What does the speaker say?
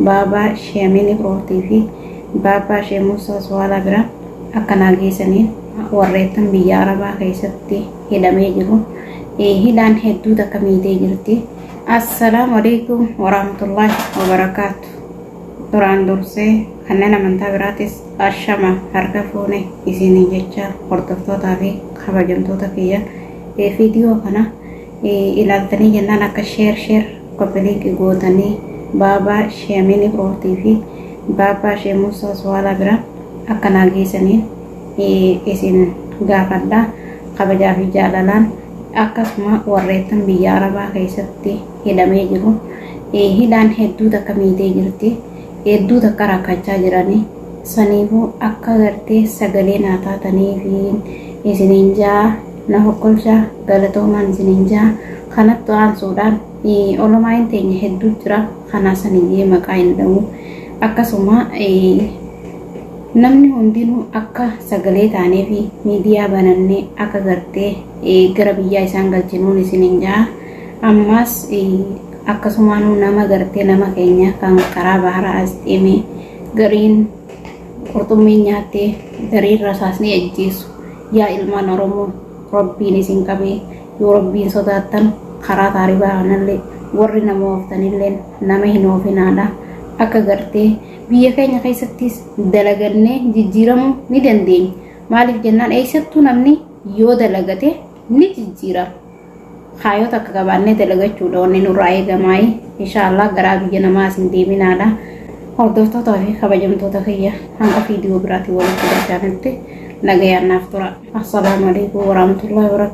baabaa sheemini birootii fi baabaa sheemuusaa su'aala bira akkana geessanii warreettan biyya arabaa keessatti hidhamee jiru. Hidhaan hedduu takka miidhee jirti. Assalaamu alaikum warahmatullahi wabarakaatu. Duraan dursee kanneen amantaa biraatis ashama harka fuune isinii jecha hordoftootaa fi kabajamtoota kiyya viidiyoo kana ilaaltanii jennaan akka sheer koppiliinkii gootanii baabaa sheemini birootii fi baabaa sheemuusaa su'aala bira akkana geessanii isin gaafadha. Kabajaa fi jaalalaan akkasuma warreettan biyya arabaa keessatti hidhamee jiru. Hidhaan hedduu takka miidhee jirti. Hedduu takka rakkachaa jiranii. Saniifuu akka gartee sagalee naa taatanii fi isiniin jaa na hokkolchaa galatoomaan isiniin jaa kanatti aansuudhaan olomaa hin teenye hedduu jira. Kana saniyyee maqaa hin dhabu. Akkasuma namni hundinuu akka sagalee taanee fi miidiyaa banannee akka gartee gara biyyaa isaan galchinuun isiniin jaa. Ammas akkasumaanuu nama gartee nama keenya kan karaa baharaa as deemee gariin qurxummii nyaattee gariin rasaasni ajjeesu. Yaa ilmaan Oromoo rabbiin isin qabee yoo rabbiin sodaattan karaa taaribaa kanallee warri nama ooftanillee nama hin oofinaadha. Akka gartee biyya keenya keessattis dalagannee jijjiiramuu ni dandeenya. Maaliif jennaan eessattuu namni yoo dalagate ni jijjiirama. Haayota akka qabaannee dalagachuudha wanni nurraa eegamaayi. Inshaallah garaa biyya namaa isin deeminaadha. Hordoftootaa fi kabajamtoota kiyya hanga viidiyoo biraatiin walitti galchaanitti nagayaan naaf tura. Assalaamu alaikum warahmatullahi wabarakatuh.